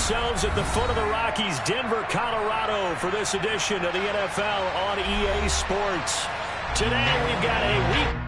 ourselves at the foot of the Rockies, Denver, Colorado, for this edition of the NFL on EA Sports. Today we've got a week.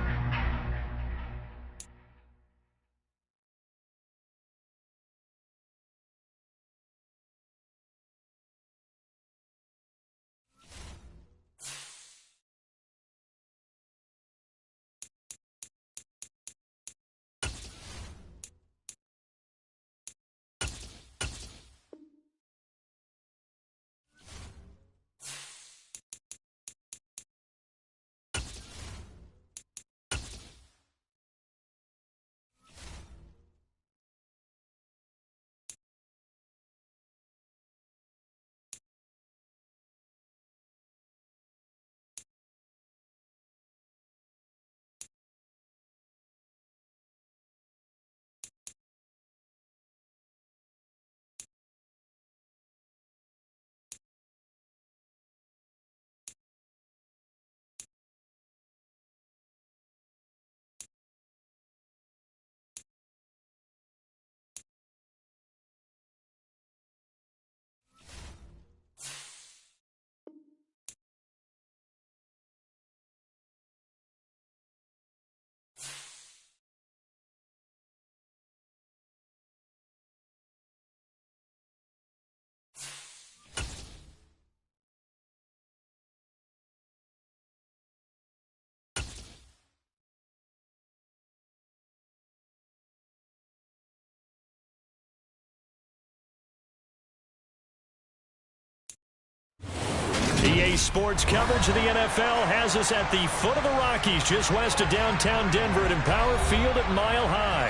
EA Sports coverage of the NFL has us at the foot of the Rockies, just west of downtown Denver at Empower Field at Mile High.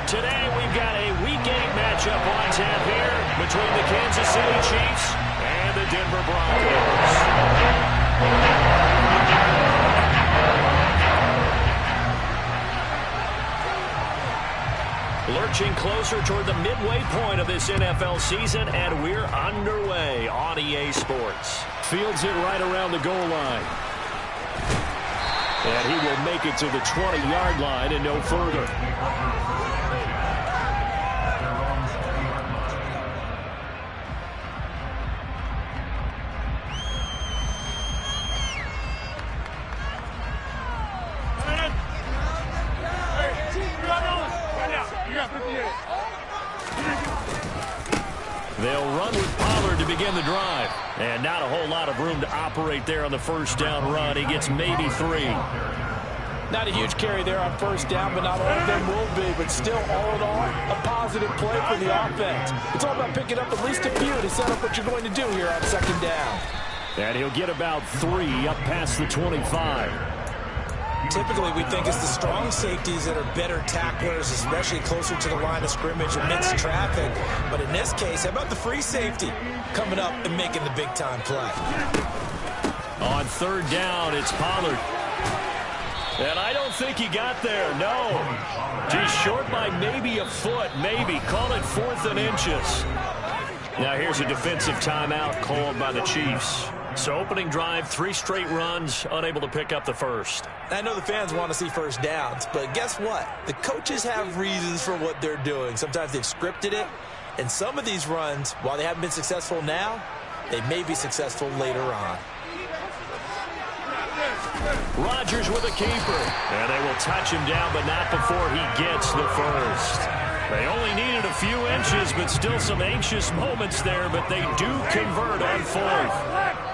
Today we've got a Week 8 matchup on tap here between the Kansas City Chiefs and the Denver Broncos. Lurching closer toward the midway point of this NFL season, and we're underway on EA Sports. Fields it right around the goal line. And he will make it to the 20-yard line and no further. They'll run with Pollard to begin the drive. And not a whole lot of room to operate there on the first down run. He gets maybe 3. Not a huge carry there on first down, but not all of them will be. But still, all in all, a positive play for the offense. It's all about picking up at least a few to set up what you're going to do here on second down. And he'll get about 3 up past the 25. Typically, we think it's the strong safeties that are better tacklers, especially closer to the line of scrimmage amidst traffic. But in this case, how about the free safety coming up and making the big-time play? On third down, it's Pollard. And I don't think he got there, no. He's short by maybe a foot, maybe. Call it 4th and inches. Now here's a defensive timeout called by the Chiefs. So opening drive, 3 straight runs, unable to pick up the first. I know the fans want to see first downs, but guess what? The coaches have reasons for what they're doing. Sometimes they've scripted it, and some of these runs, while they haven't been successful now, they may be successful later on. Rodgers with a keeper, and they will touch him down, but not before he gets the first. They only needed a few inches, but still some anxious moments there, but they do convert on 4th.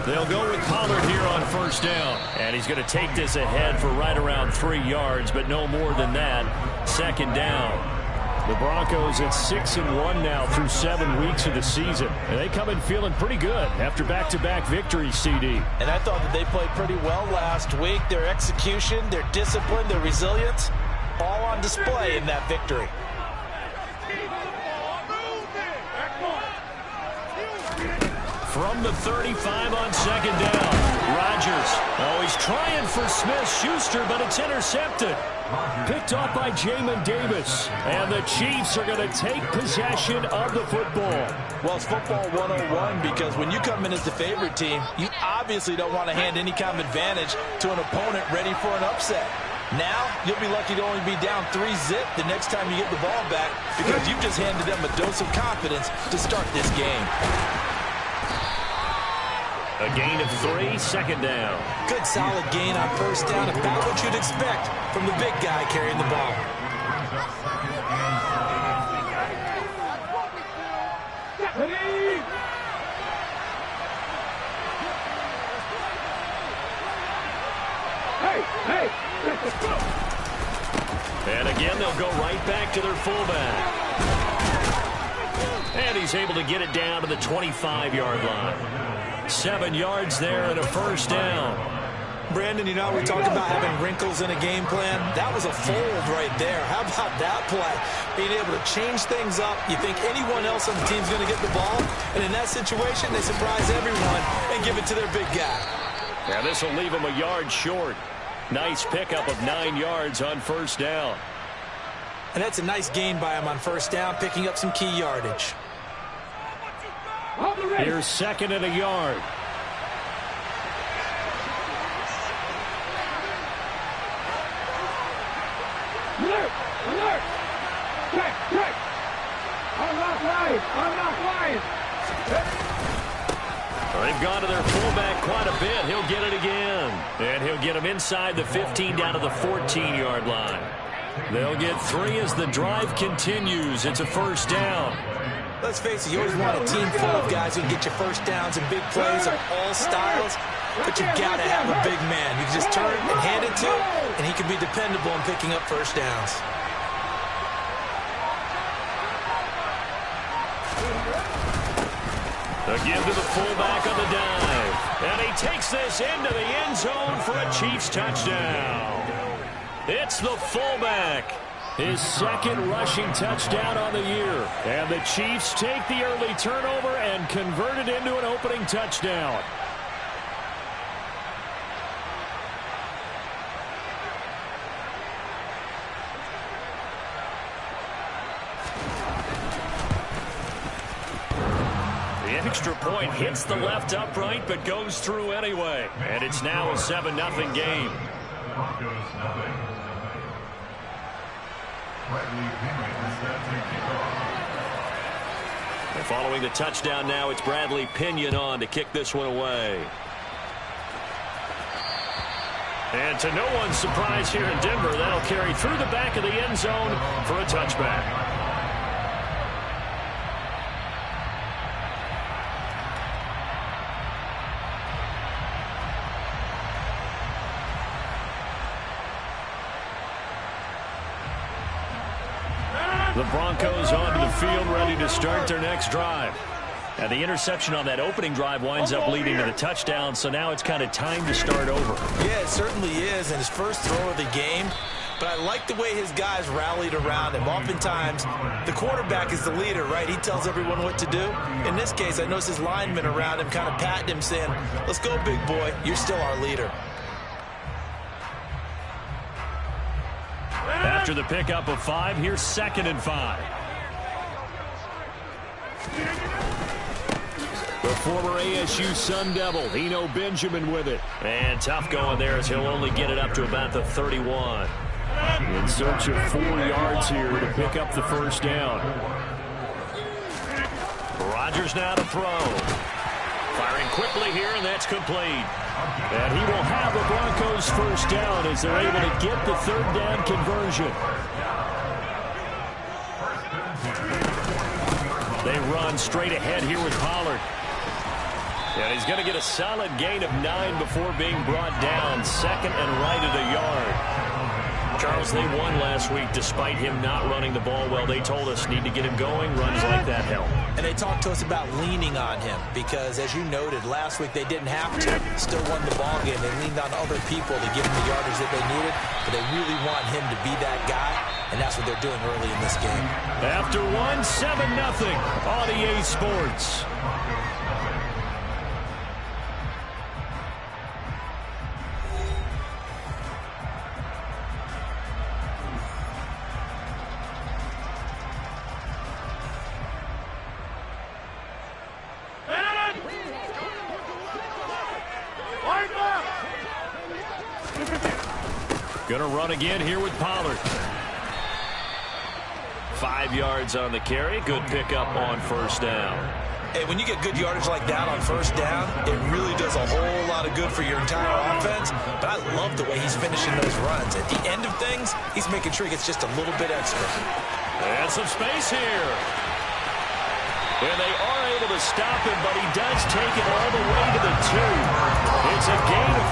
They'll go with Pollard here on first down. And he's going to take this ahead for right around 3 yards, but no more than that. Second down. The Broncos at 6-1 now through 7 weeks of the season. And they come in feeling pretty good after back-to-back victories, CD. And I thought that they played pretty well last week. Their execution, their discipline, their resilience, all on display in that victory. From the 35 on second down. Rodgers. Oh, he's trying for Smith-Schuster, but it's intercepted. Picked off by Jamin Davis. And the Chiefs are going to take possession of the football. Well, it's football 101 because when you come in as the favorite team, you obviously don't want to hand any kind of advantage to an opponent ready for an upset. Now, you'll be lucky to only be down 3-zip the next time you get the ball back because you've just handed them a dose of confidence to start this game. A gain of 3, second down. Good solid gain on first down, about what you'd expect from the big guy carrying the ball. And again, they'll go right back to their fullback. And he's able to get it down to the 25-yard line. 7 yards there and a first down. Brandon, you know, we talk about having wrinkles in a game plan. That was a fold right there. How about that play? Being able to change things up. You think anyone else on the team's going to get the ball, and in that situation, they surprise everyone and give it to their big guy. Now this will leave him a yard short. Nice pickup of 9 yards on first down. And that's a nice gain by him on first down, picking up some key yardage. Here's second and a yard. Alert! Alert! Check! Unlock line! They've gone to their fullback quite a bit. He'll get it again. And he'll get him inside the 15 down to the 14-yard line. They'll get 3 as the drive continues. It's a first down. Let's face it, you always want a team full of guys who can get you first downs and big plays of all styles, but you got to have a big man. You can just turn and hand it to him, and he can be dependable in picking up first downs. Again to the fullback on the dive. And he takes this into the end zone for a Chiefs touchdown. It's the fullback. His second rushing touchdown on the year. And the Chiefs take the early turnover and convert it into an opening touchdown. The extra point hits the left upright but goes through anyway. And it's now a 7-0 game. And following the touchdown now, it's Bradley Pinion on to kick this one away. And to no one's surprise here in Denver, that'll carry through the back of the end zone for a touchback. The Broncos onto the field, ready to start their next drive. And the interception on that opening drive winds up leading to the touchdown, so now it's kind of time to start over. Yeah, it certainly is, and his first throw of the game. But I like the way his guys rallied around him. Oftentimes, the quarterback is the leader, right? He tells everyone what to do. In this case, I noticed his linemen around him kind of patting him, saying, "Let's go, big boy. You're still our leader." After the pickup of 5, here's 2nd and 5. The former ASU Sun Devil, Eno Benjamin with it. And tough going there as he'll only get it up to about the 31. In search of 4 yards here to pick up the first down. Rodgers now to throw. Firing quickly here, and that's complete. And he will have the Broncos first down as they're able to get the 3rd down conversion. They run straight ahead here with Pollard. And he's going to get a solid gain of 9 before being brought down. 2nd and right at a yard. Charles, they won last week despite him not running the ball well. They told us need to get him going. Runs like that help. And they talked to us about leaning on him because, as you noted, last week they didn't have to. Still won the ball game. They leaned on other people to give them the yardage that they needed. But they really want him to be that guy, and that's what they're doing early in this game. After 1, 7-0 on EA Sports. Gonna run again here with Pollard. 5 yards on the carry. Good pickup on first down. Hey, when you get good yardage like that on first down, it really does a whole lot of good for your entire offense. But I love the way he's finishing those runs. At the end of things, he's making sure he gets just a little bit extra. And some space here. And they are able to stop him, but he does take it all the way to the 2. It's a gain of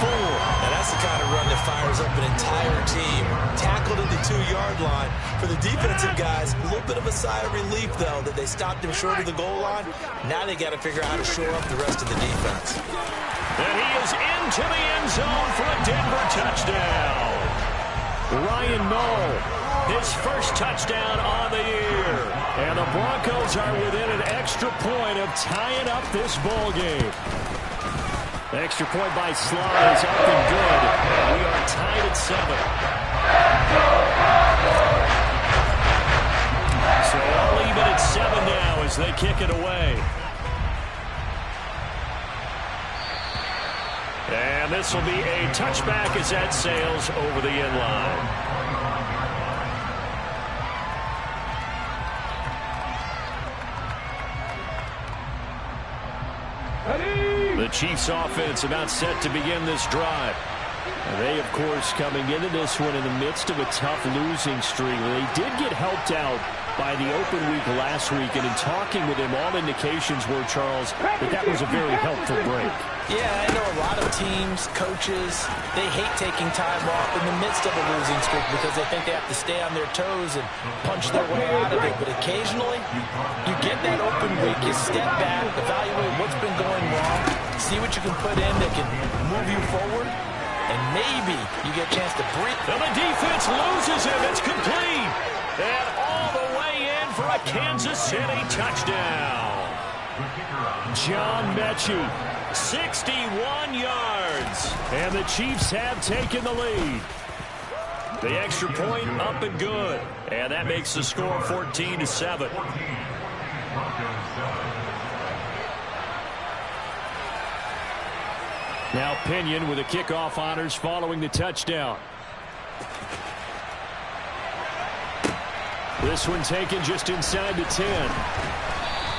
34. And that's the kind of run that fires up an entire team. Tackled at the 2-yard line. For the defensive guys, a little bit of a sigh of relief, though, that they stopped him short of the goal line. Now they got to figure out how to shore up the rest of the defense. And he is into the end zone for a Denver touchdown. Ryan Knoll, his first touchdown on the year. And the Broncos are within an extra point of tying up this ball game. Extra point by Sly is up and good. We are tied at 7. So I'll leave it at 7 now as they kick it away. And this will be a touchback as that sails over the end line. The Chiefs offense about set to begin this drive. They, of course, coming into this one in the midst of a tough losing streak. They did get helped out by the open week last week, and in talking with him, all indications were, Charles, that was a very helpful break. Yeah, I know a lot of teams, coaches, they hate taking time off in the midst of a losing streak because they think they have to stay on their toes and punch their way out of it. But occasionally, you get that open week, you step back, evaluate what's been going wrong, see what you can put in that can move you forward, and maybe you get a chance to breathe. And the defense loses him. It's complete. And all the way in for a Kansas City touchdown. John Mechie, 61 yards. And the Chiefs have taken the lead. The extra point up and good. And that makes the score 14-7. Now Pinion with the kickoff honors following the touchdown. This one taken just inside the 10.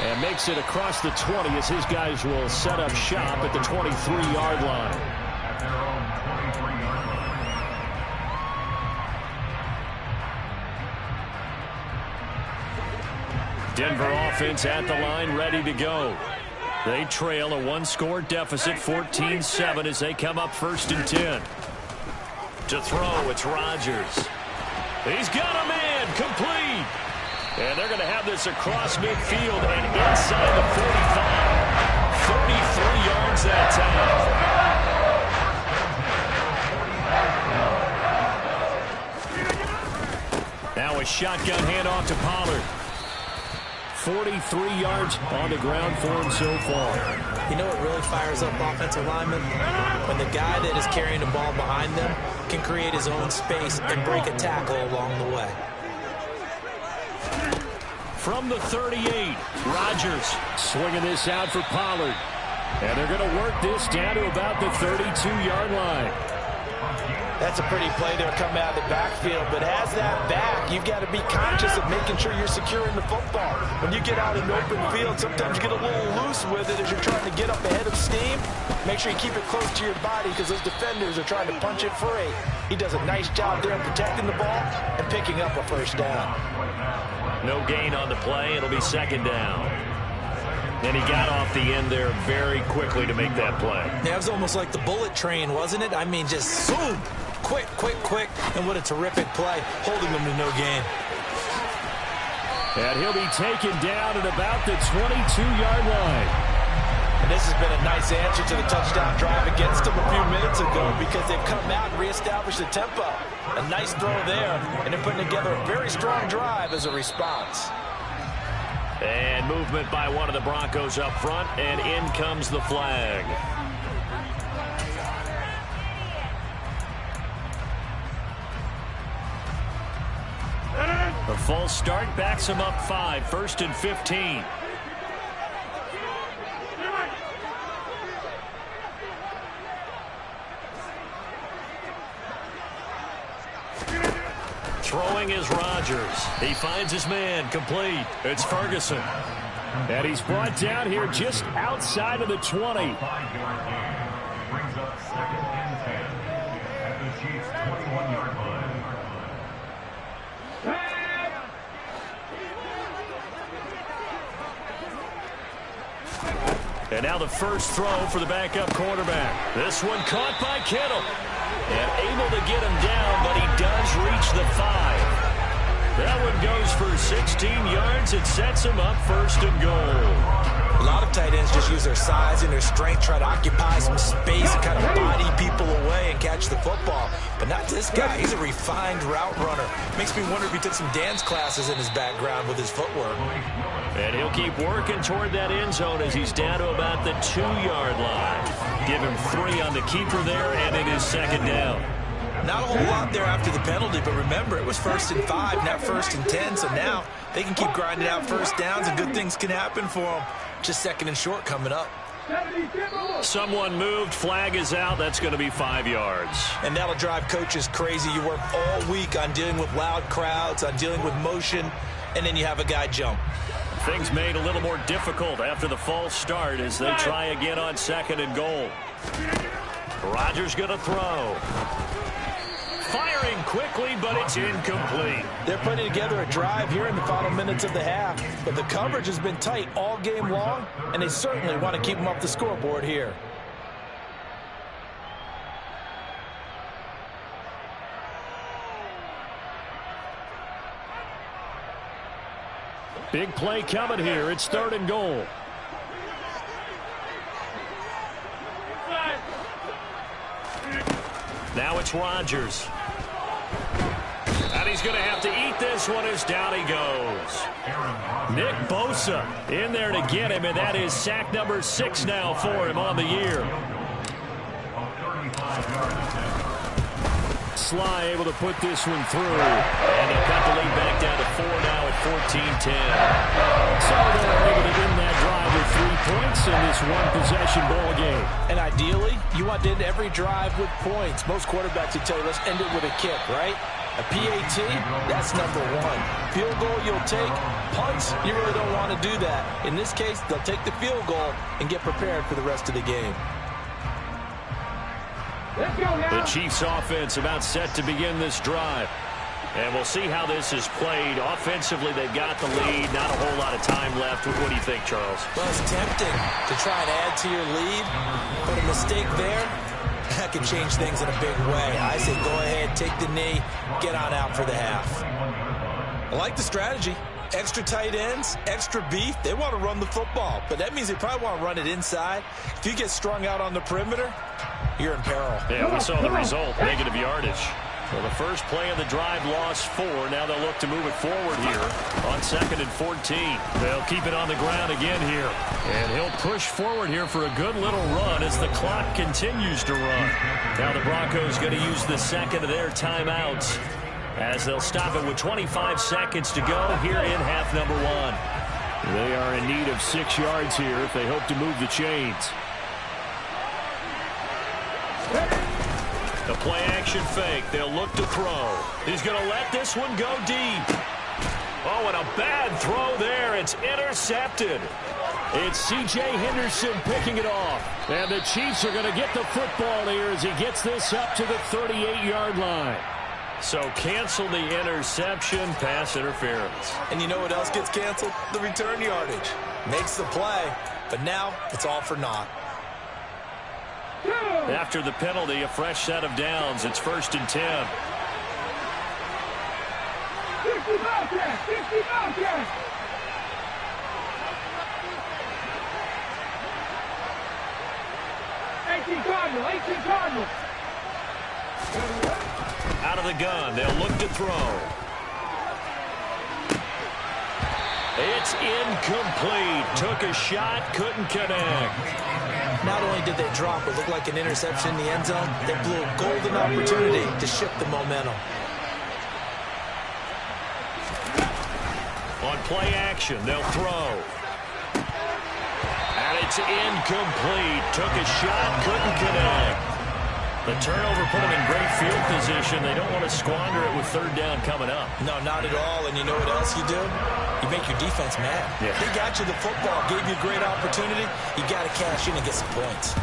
And makes it across the 20 as his guys will set up shop at the 23-yard line. Denver offense at the line, ready to go. They trail a one-score deficit, 14-7, as they come up 1st and 10. To throw, it's Rodgers. He's got a man, complete. And they're going to have this across midfield and inside the 45. 33 yards that time. Now a shotgun handoff to Pollard. 43 yards on the ground for him so far. You know what really fires up offensive linemen? When the guy that is carrying the ball behind them can create his own space and break a tackle along the way. From the 38, Rodgers swinging this out for Pollard. And they're going to work this down to about the 32-yard line. That's a pretty play there coming out of the backfield, but as that back, you've got to be conscious of making sure you're securing the football. When you get out in the open field, sometimes you get a little loose with it as you're trying to get up ahead of steam. Make sure you keep it close to your body because those defenders are trying to punch it free. He does a nice job there protecting the ball and picking up a first down. No gain on the play. It'll be 2nd down. And he got off the end there very quickly to make that play. Yeah, it was almost like the bullet train, wasn't it? I mean, just zoom. Quick, quick, quick. And what a terrific play, holding them to no gain. And he'll be taken down at about the 22-yard line. And this has been a nice answer to the touchdown drive against them a few minutes ago because they've come out and reestablished the tempo. A nice throw there, and they're putting together a very strong drive as a response. And movement by one of the Broncos up front, and in comes the flag. The false start backs him up 5, 1st and 15. throwing is Rodgers. He finds his man, complete. It's Ferguson. And he's brought down here just outside of the 20. Brings up 2nd and 10 at the Chiefs' 21-yard line. And now the first throw for the backup quarterback. This one caught by Kittle. And able to get him down, but he does reach the 5. That one goes for 16 yards. It sets him up 1st and goal. A lot of tight ends just use their size and their strength, try to occupy some space and kind of body people away and catch the football. But not this guy. He's a refined route runner. Makes me wonder if he took some dance classes in his background with his footwork. And he'll keep working toward that end zone as he's down to about the 2-yard line. Give him 3 on the keeper there, and it is 2nd down. Not a whole lot there after the penalty, but remember, it was 1st and 5, not 1st and 10, so now they can keep grinding out first downs and good things can happen for them. Just 2nd and short coming up. Someone moved, flag is out, that's going to be 5 yards. And that'll drive coaches crazy. You work all week on dealing with loud crowds, on dealing with motion, and then you have a guy jump. Things made a little more difficult after the false start as they try again on 2nd and goal. Rodgers going to throw. Firing quickly, but it's incomplete. They're putting together a drive here in the final minutes of the half, but the coverage has been tight all game long, and they certainly want to keep them off the scoreboard here. Big play coming here. It's 3rd and goal. Now it's Rodgers. And he's going to have to eat this one as down he goes. Nick Bosa in there to get him, and that is sack number 6 now for him on the year. Sly able to put this one through. And they'll cut the lead back down to 4 now at 14-10. So they're able to win that drive with 3 points in this one-possession ball game. And ideally, you want to end every drive with points. Most quarterbacks would tell you, let's end it with a kick, right? A PAT, that's number 1. Field goal you'll take. Punts, you really don't want to do that. In this case, they'll take the field goal and get prepared for the rest of the game. The Chiefs offense about set to begin this drive. And we'll see how this is played. Offensively, they've got the lead. Not a whole lot of time left. What do you think, Charles? Well, it's tempting to try and add to your lead. But a mistake there, that can change things in a big way. I say go ahead, take the knee, get on out for the half. I like the strategy. Extra tight ends, extra beef. They want to run the football, but that means they probably want to run it inside. If you get strung out on the perimeter, you're in peril. Yeah, we saw the result, negative yardage. Well, the first play of the drive lost 4. Now they'll look to move it forward here on 2nd and 14. They'll keep it on the ground again here. And he'll push forward here for a good little run as the clock continues to run. Now the Broncos going to use the second of their timeouts as they'll stop it with 25 seconds to go here in half number 1. They are in need of 6 yards here if they hope to move the chains. The play-action fake. They'll look to throw. He's going to let this one go deep. Oh, and a bad throw there. It's intercepted. It's C.J. Henderson picking it off. And the Chiefs are going to get the football here as he gets this up to the 38-yard line. So cancel the interception, pass interference. And you know what else gets canceled? The return yardage. Makes the play, but now it's all for naught. After the penalty, a fresh set of downs. It's 1st and 10. 18 Cardinals. Out of the gun, they'll look to throw. It's incomplete. Took a shot, couldn't connect. Not only did they drop what looked like an interception in the end zone, they blew a golden opportunity to shift the momentum. On play action, they'll throw. And it's incomplete. Took a shot, couldn't connect. The turnover put them in great field position. They don't want to squander it with third down coming up. No, not at all. And you know what else you do? You make your defense mad. Yeah. They got you the football, gave you a great opportunity. You got to cash in and get some points.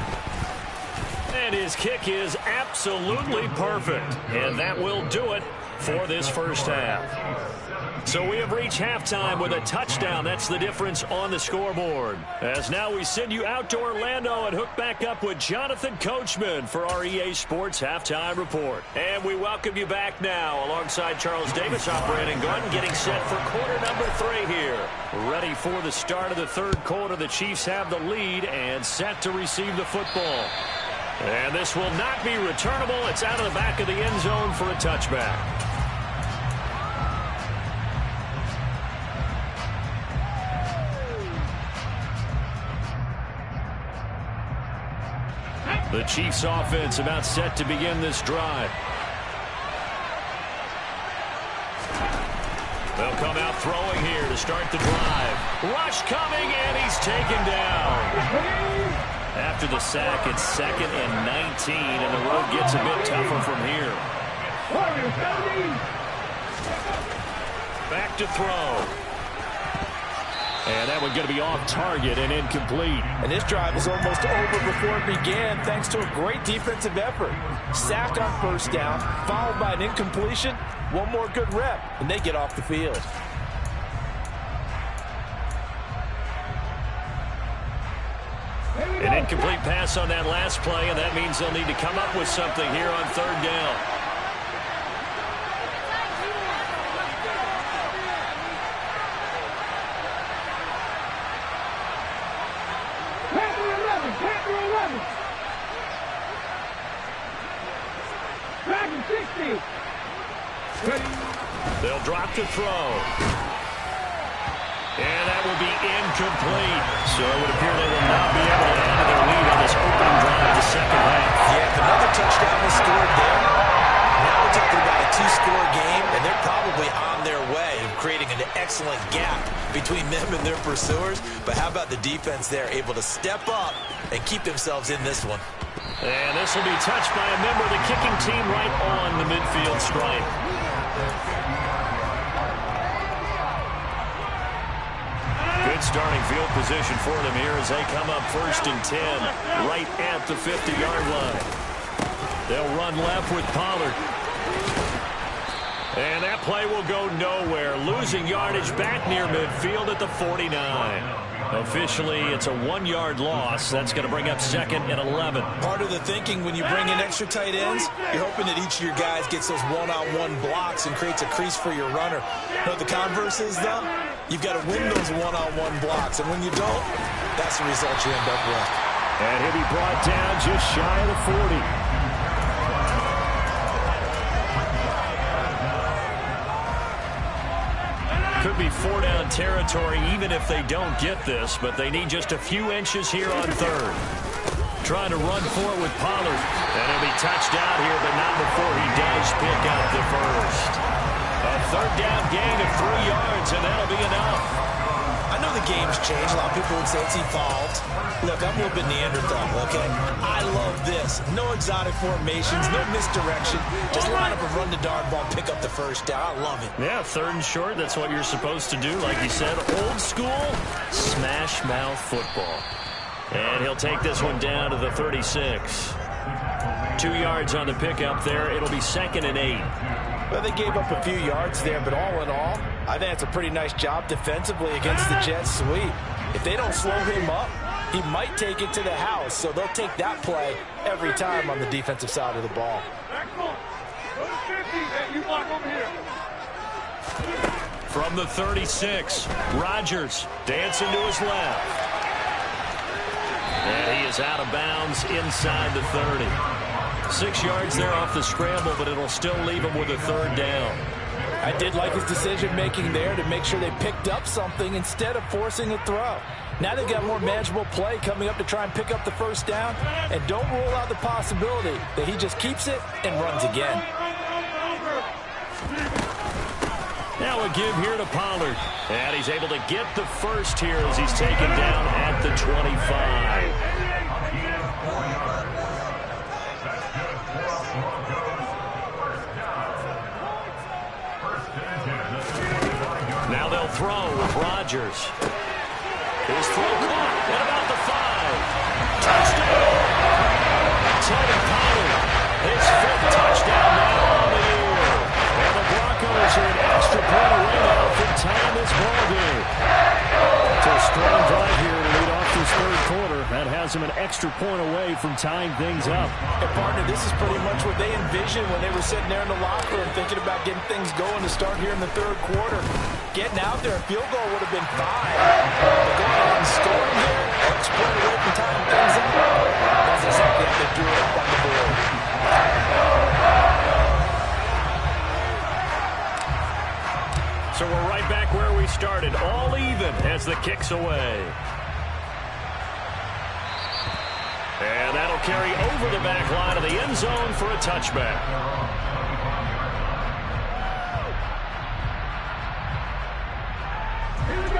And his kick is absolutely perfect. And that will do it for this first half. So we have reached halftime with a touchdown. That's the difference on the scoreboard. As now we send you out to Orlando and hook back up with Jonathan Coachman for our EA Sports Halftime Report. And we welcome you back now alongside Charles Davis, operating gun, getting set for quarter number 3 here. Ready for the start of the third quarter. The Chiefs have the lead and set to receive the football. And this will not be returnable. It's out of the back of the end zone for a touchback. The Chiefs offense about set to begin this drive. They'll come out throwing here to start the drive. Rush coming, and he's taken down. After the sack, it's 2nd and 19, and the road gets a bit tougher from here. Back to throw. And that one's going to be off target and incomplete. And this drive is almost over before it began thanks to a great defensive effort. Sack on first down, followed by an incompletion. One more good rep, and they get off the field. An incomplete pass on that last play, and that means they'll need to come up with something here on third down. They'll drop to throw. And that will be incomplete. So it would appear they will not be able to add to their lead on this opening drive of the second half. Yeah, if another touchdown was scored there, now we're talking about a 2-score game, and they're probably on their way of creating an excellent gap between them and their pursuers. But how about the defense there, able to step up and keep themselves in this one? And this will be touched by a member of the kicking team right on the midfield stripe. Good starting field position for them here as they come up 1st and 10 right at the 50-yard line. They'll run left with Pollard. And that play will go nowhere. Losing yardage back near midfield at the 49. Officially, it's a 1-yard loss. That's going to bring up 2nd and 11. Part of the thinking when you bring in extra tight ends, you're hoping that each of your guys gets those one-on-one blocks and creates a crease for your runner. You know what the converse is, though? You've got to win those one-on-one blocks, and when you don't, that's the result you end up with. And he'll be brought down just shy of the 40. Could be 4-down territory even if they don't get this, but they need just a few inches here on third. Trying to run for it with Pollard. And he'll be touched out here, but not before he does pick up the first. A 3rd down gain of 3 yards, and that'll be enough. I know the game's changed. A lot of people would say it's evolved. Look, I'm a little bit Neanderthal, okay? I love this. No exotic formations, no misdirection. Just line up a run the dart ball, pick up the first down. I love it. Yeah, 3rd and short, that's what you're supposed to do. Like you said, old school, smash mouth football. And he'll take this one down to the 36. 2 yards on the pickup there. It'll be 2nd and 8. Well, they gave up a few yards there, but all in all, I think it's a pretty nice job defensively against the Jets sweep. If they don't slow him up, he might take it to the house, so they'll take that play every time on the defensive side of the ball. From the 36, Rodgers dancing to his left. And he is out of bounds inside the 30. 6 yards there off the scramble, but it'll still leave him with a 3rd down. I did like his decision-making there to make sure they picked up something instead of forcing a throw. Now they've got more manageable play coming up to try and pick up the first down, and don't rule out the possibility that he just keeps it and runs again. Now a give here to Pollard, and he's able to get the first here as he's taken down at the 25. Rodgers. His throw caught at about the 5. Touchdown! Teddy Pollard, his 5th touchdown now on the year. And the Broncos are an extra point away now from tying this ball game. It's a strong drive here to lead off this third quarter. That has him an extra point away from tying things up. And partner, this is pretty much what they envisioned when they were sitting there in the locker room thinking about getting things going to start here in the third quarter. Getting out there, a field goal would have been fine. But going out and scoring here, extra point away from tying things up. That's exactly how they drew it up on the board. So we're right back where we started, all even as the kick's away. And that'll carry over the back line of the end zone for a touchback.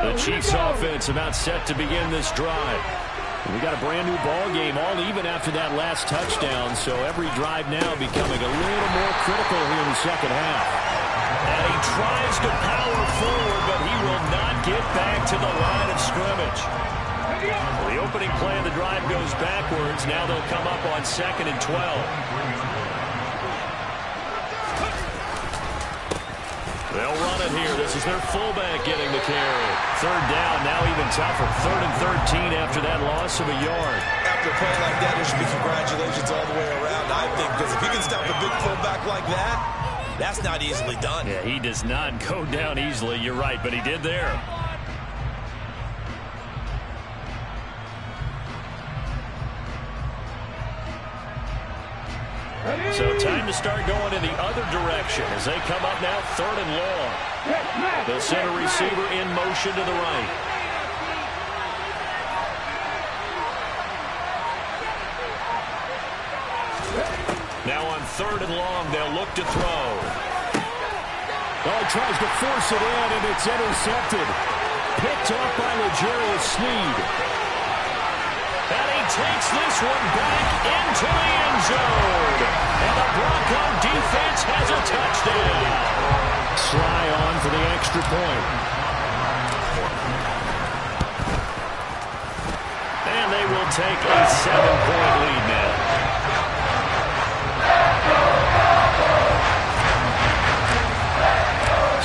The Chiefs offense about set to begin this drive. We got a brand new ball game, all even after that last touchdown, so every drive now becoming a little more critical here in the second half. And he tries to power forward, but he will not get back to the line of scrimmage. The opening play of the drive goes backwards. Now they'll come up on 2nd and 12. They'll run it here. This is their fullback getting the carry. 3rd down, now even tougher. 3rd and 13 after that loss of a yard. After a play like that, there should be congratulations all the way around, I think, because if you can stop a big fullback like that, that's not easily done. Yeah, he does not go down easily. You're right, but he did there. So time to start going in the other direction as they come up now 3rd and long. The center receiver in motion to the right. Now on 3rd and long, they'll look to throw. Oh, he tries to force it in, and it's intercepted. Picked up by L'Jarius Sneed. And he takes this one back into the end zone. And the Bronco defense has a touchdown. Sly on for the extra point. And they will take a 7-point lead now.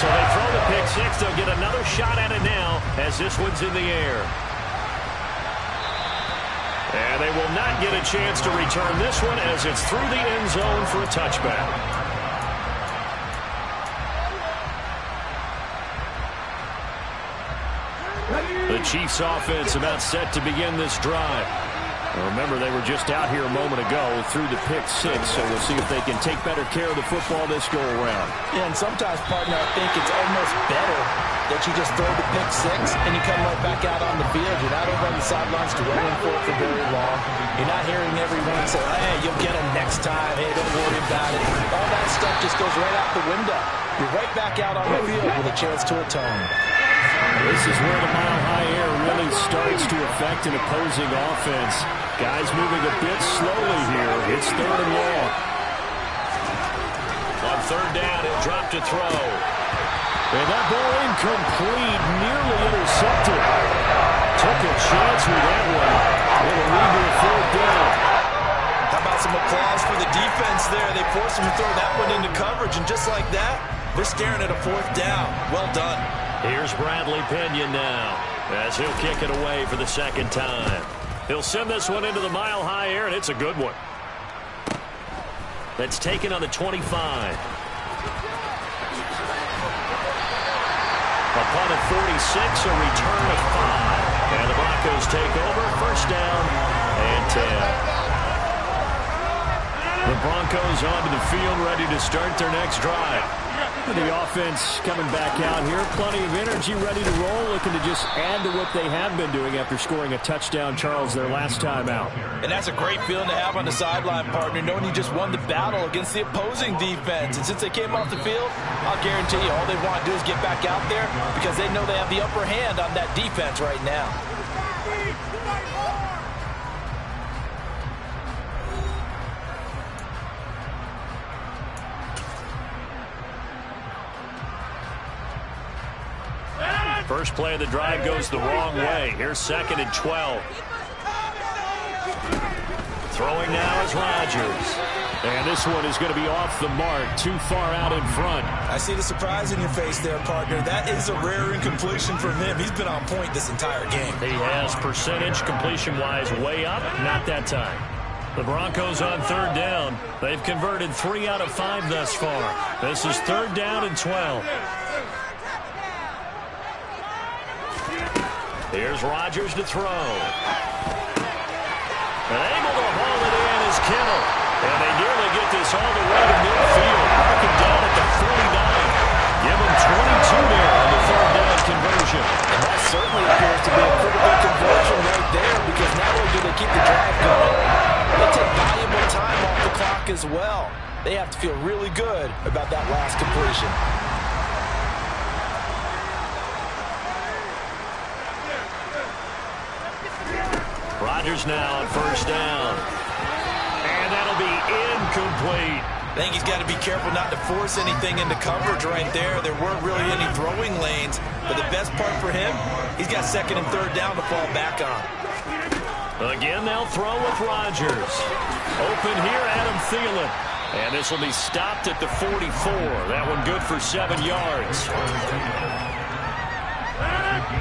So they throw the pick six. They'll get another shot at it now as this one's in the air. And they will not get a chance to return this one as it's through the end zone for a touchback. The Chiefs offense about set to begin this drive. Remember, they were just out here a moment ago through the pick six, so we'll see if they can take better care of the football this go-around. Yeah, and sometimes, partner, I think it's almost better that you just throw the pick six and you come right back out on the field. You're not over on the sidelines dwelling for it for very long. You're not hearing everyone say, hey, you'll get them next time. Hey, don't worry about it. All that stuff just goes right out the window. You're right back out on the field with a chance to atone. This is where the mile-high air really starts to affect an opposing offense. Guys moving a bit slowly here. It's 3rd and long. On 3rd down, he'll drop to throw. And that ball incomplete, nearly intercepted. Took a chance with that one. It'll lead to a 4th down. How about some applause for the defense there? They forced him to throw that one into coverage, and just like that, they're staring at a 4th down. Well done. Here's Bradley Pinion now as he'll kick it away for the 2nd time. He'll send this one into the mile-high air, and it's a good one. That's taken on the 25. Upon a 46, a return of 5. And the Broncos take over, 1st down and 10. The Broncos onto the field, ready to start their next drive. The offense coming back out here. Plenty of energy, ready to roll, looking to just add to what they have been doing after scoring a touchdown, Charles, their last time out. And that's a great feeling to have on the sideline, partner, knowing you just won the battle against the opposing defense. And since they came off the field, I'll guarantee you all they want to do is get back out there because they know they have the upper hand on that defense right now. First play of the drive goes the wrong way. Here's 2nd and 12. Throwing now is Rodgers. And this one is going to be off the mark, too far out in front. I see the surprise in your face there, partner. That is a rare incompletion from him. He's been on point this entire game. He has percentage completion-wise way up, not that time. The Broncos on 3rd down. They've converted 3 out of 5 thus far. This is 3rd down and 12. Here's Rodgers to throw. And able to haul it in is Kittle. And they nearly get this all the way to midfield. Marking down at the 49. Give them 22 there on the 3rd down conversion. And that certainly appears to be a critical conversion right there, because not only do they keep the drive going, they take valuable time off the clock as well. They have to feel really good about that last completion. Rodgers now on 1st down. And that'll be incomplete. I think he's got to be careful not to force anything into coverage right there. There weren't really any throwing lanes. But the best part for him, he's got 2nd and 3rd down to fall back on. Again, they'll throw with Rodgers. Open here, Adam Thielen. And this will be stopped at the 44. That one good for 7 yards.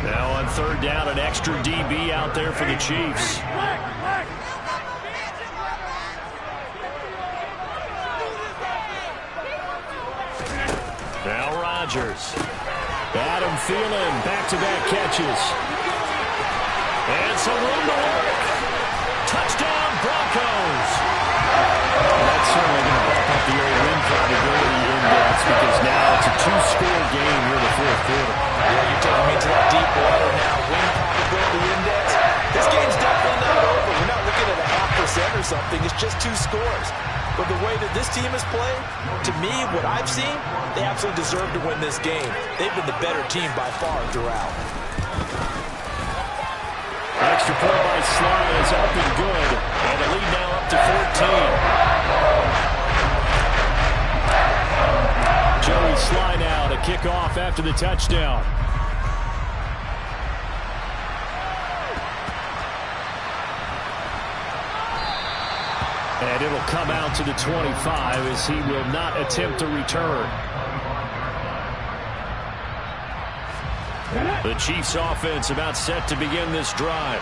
Now on 3rd down, an extra DB out there for the Chiefs. Now Rodgers. Adam Thielen, back-to-back catches. And some room to work. Touchdown, Broncos. That's certainly going to bump up the old win probability index, because now it's a 2-score game here in the 4th quarter. Yeah, you're taking me to that deep water now. Win probability index. This game's definitely not over. We're not looking at a 0.5% or something. It's just 2 scores. But the way that this team has played, to me, what I've seen, they absolutely deserve to win this game. They've been the better team by far throughout. Extra point by Sly is up and good. And the lead now up to 14. Joey Sly now to kick off after the touchdown. And it'll come out to the 25 as he will not attempt to return. The Chiefs offense about set to begin this drive.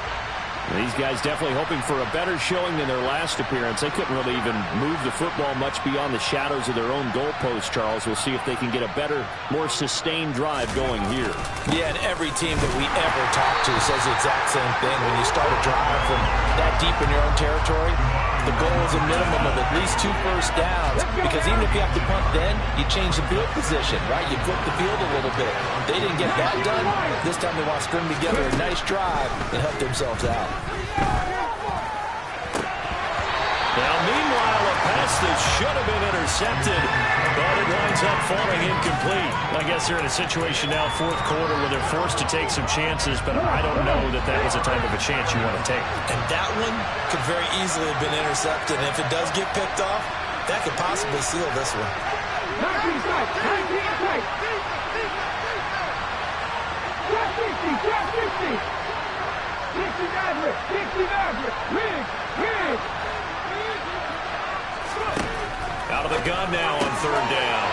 These guys definitely hoping for a better showing than their last appearance. They couldn't really even move the football much beyond the shadows of their own goalpost, Charles. We'll see if they can get a better, more sustained drive going here. Yeah, and every team that we ever talk to says the exact same thing. When you start a drive from that deep in your own territory, the goal is a minimum of at least 2 first downs, because even if you have to punt then, you change the field position, right? You flip the field a little bit. They didn't get that done. This time they want to string together a nice drive and help themselves out. Now, meanwhile, a pass that should have been intercepted, but it winds up falling incomplete. I guess they're in a situation now, 4th quarter, where they're forced to take some chances, but I don't know that that was a type of a chance you want to take. And that one could very easily have been intercepted, and if it does get picked off, that could possibly seal this one. 19 tight, 19 tight. Just 60, just 60. 60 Maverick, Riggs. Out of the gun now on 3rd down.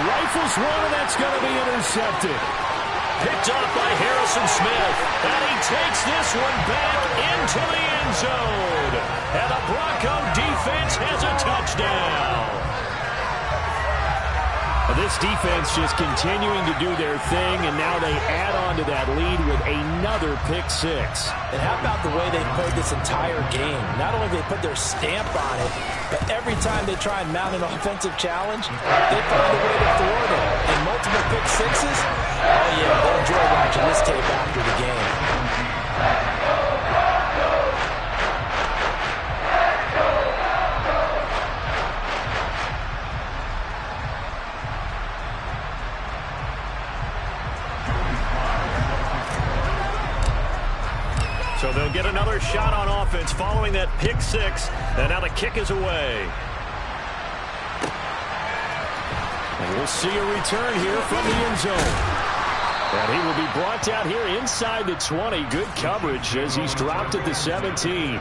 Rifles one, and that's going to be intercepted. Picked up by Harrison Smith. And he takes this one back into the end zone. And the Bronco defense has a touchdown. This defense just continuing to do their thing, and now they add on to that lead with another pick 6. And how about the way they played this entire game? Not only did they put their stamp on it, but every time they try and mount an offensive challenge, they find a way to thwart it. And multiple pick 6s? Oh, yeah, they'll enjoy watching this tape after the game. So they'll get another shot on offense following that pick 6. And now the kick is away. And we'll see a return here from the end zone. And he will be brought down here inside the 20. Good coverage as he's dropped at the 17.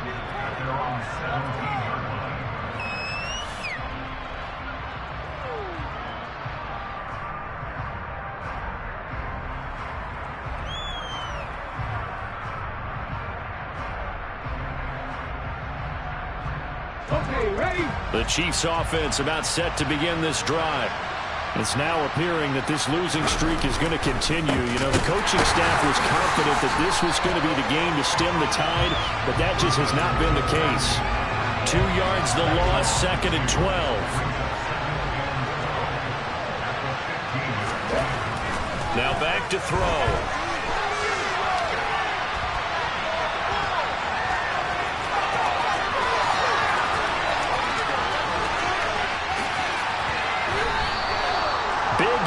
Okay, ready? The Chiefs offense about set to begin this drive. It's now appearing that this losing streak is going to continue. You know, the coaching staff was confident that this was going to be the game to stem the tide, but that just has not been the case. 2 yards the loss, 2nd and 12. Now back to throw.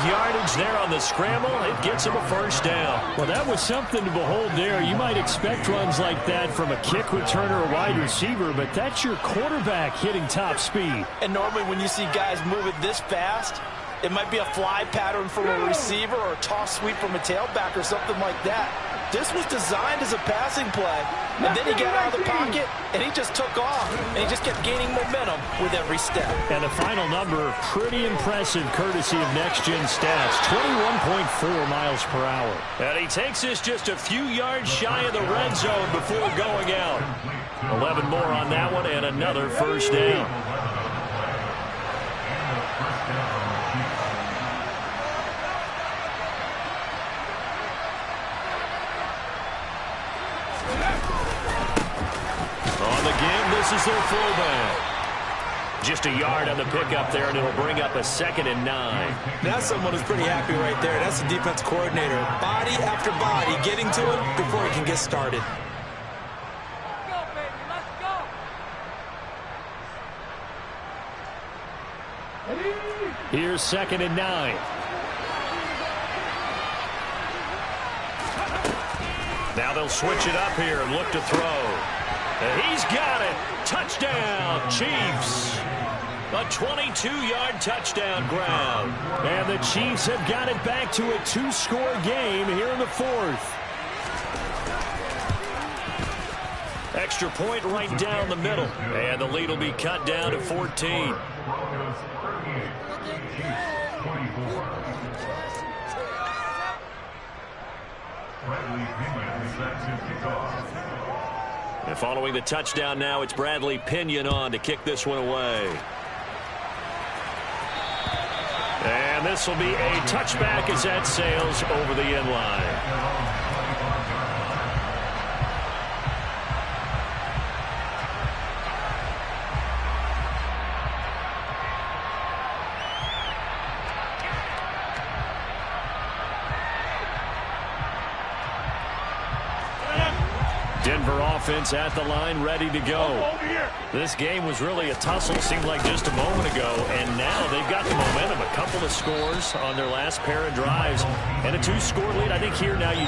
Yardage there on the scramble. It gets him a first down. Well, that was something to behold there. You might expect runs like that from a kick returner or wide receiver, but that's your quarterback hitting top speed. And normally when you see guys move it this fast, it might be a fly pattern from a receiver or a toss sweep from a tailback or something like that. This was designed as a passing play, and then he got out of the pocket, and he just took off, and he just kept gaining momentum with every step. And the final number, pretty impressive, courtesy of next-gen stats, 21.4 miles per hour. And he takes this just a few yards shy of the red zone before going out. 11 more on that one, and another first down. This is their fullback. Just a yard on the pickup there, and it'll bring up a 2nd and 9. That's someone who's pretty happy right there. That's the defense coordinator. Body after body getting to him before he can get started. Let's go, baby. Let's go. Here's 2nd and 9. Now they'll switch it up here and look to throw. He's got it. Touchdown, Chiefs. A 22-yard touchdown ground. And the Chiefs have got it back to a 2-score game here in the 4th. Extra point right down the middle. And the lead will be cut down to 14. And following the touchdown now, it's Bradley Pinion on to kick this one away. And this will be a touchback as that sails over the end line. Denver offense at the line, ready to go. This game was really a tussle, seemed like just a moment ago, and now they've got the momentum. A couple of scores on their last pair of drives, and a 2-score lead. I think here now you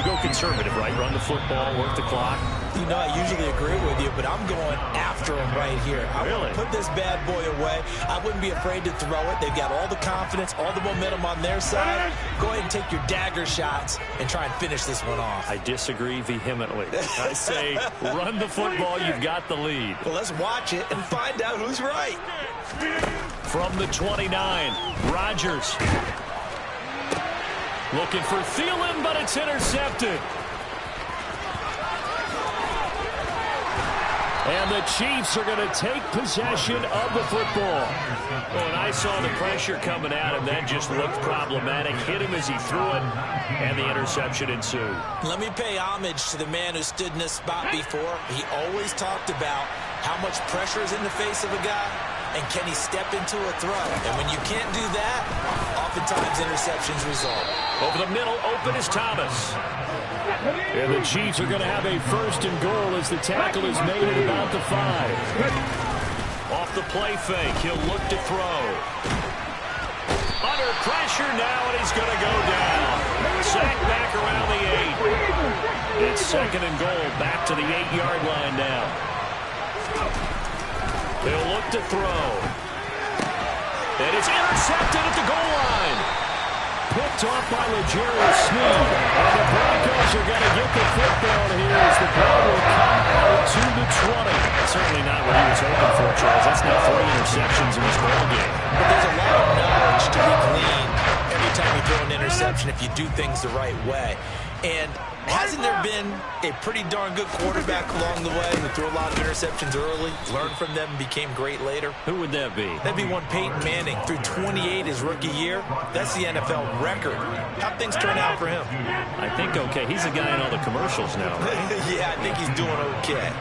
go conservative, right? Run the football, work the clock. You know, I usually agree with you, but I'm going after him right here. I want to put this bad boy away. I wouldn't be afraid to throw it. They've got all the confidence, all the momentum on their side. Go ahead and take your dagger shots and try and finish this one off. I disagree vehemently. I say run the football. You've got the lead. Well, let's watch it and find out who's right. From the 29, Rodgers. Looking for Thielen, but it's intercepted. And the Chiefs are going to take possession of the football. When I saw the pressure coming at him, that just looked problematic. Hit him as he threw it, and the interception ensued. Let me pay homage to the man who stood in this spot before. He always talked about how much pressure is in the face of a guy, and can he step into a throw. And when you can't do that, oftentimes interceptions result. Over the middle, open is Thomas. And the Chiefs are going to have a 1st and goal as the tackle is made at about the 5. Off the play fake, he'll look to throw. Under pressure now, and he's going to go down. Sacked back around the 8. It's 2nd and goal, back to the 8-yard line now. He'll look to throw. And it's intercepted at the goal line. picked off by L'Jarius Sneed. And the Broncos are going to get the football here as the ball will come out to the 20. Certainly not what he was hoping for, Charles. That's now 3 interceptions in this ball game. But there's a lot of knowledge to be gleaned every time you throw an interception if you do things the right way. And hasn't there been a pretty darn good quarterback along the way who threw a lot of interceptions early, learned from them, and became great later? Who would that be? That'd be one Peyton Manning. Threw 28 his rookie year. That's the NFL record. How'd things turn out for him? I think okay. He's a guy in all the commercials now, right? Yeah, I think he's doing okay.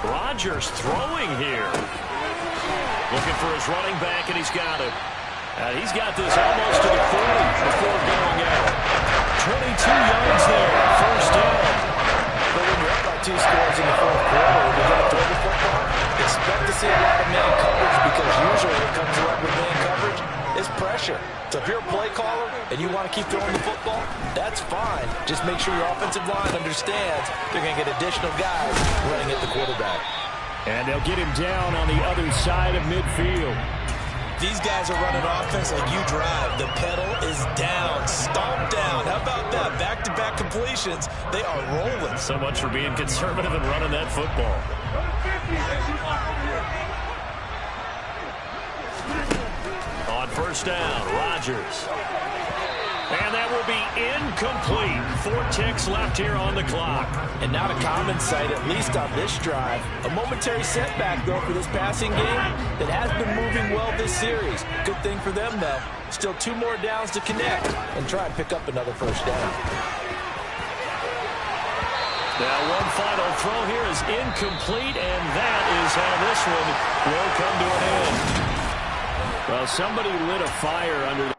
Rodgers throwing here. Looking for his running back, and he's got it. He's got this almost to the 40 before going out. 22 yards there, first down. But when you're up by 2 scores in the fourth quarter, when you get to the football, expect to see a lot of man coverage because usually what comes along with man coverage is pressure. So if you're a play caller and you want to keep throwing the football, that's fine. Just make sure your offensive line understands they're going to get additional guys running at the quarterback. And they'll get him down on the other side of midfield. These guys are running offense like you drive. The pedal is down, stomped down. How about that? Back-to-back completions. They are rolling. So much for being conservative and running that football. On first down, Rodgers. And that will be incomplete. 4 ticks left here on the clock. And not a common sight, at least on this drive. A momentary setback, though, for this passing game that has been moving well this series. Good thing for them, though. Still 2 more downs to connect and try and pick up another first down. Now one final throw here is incomplete, and that is how this one will come to an end. Well, somebody lit a fire under the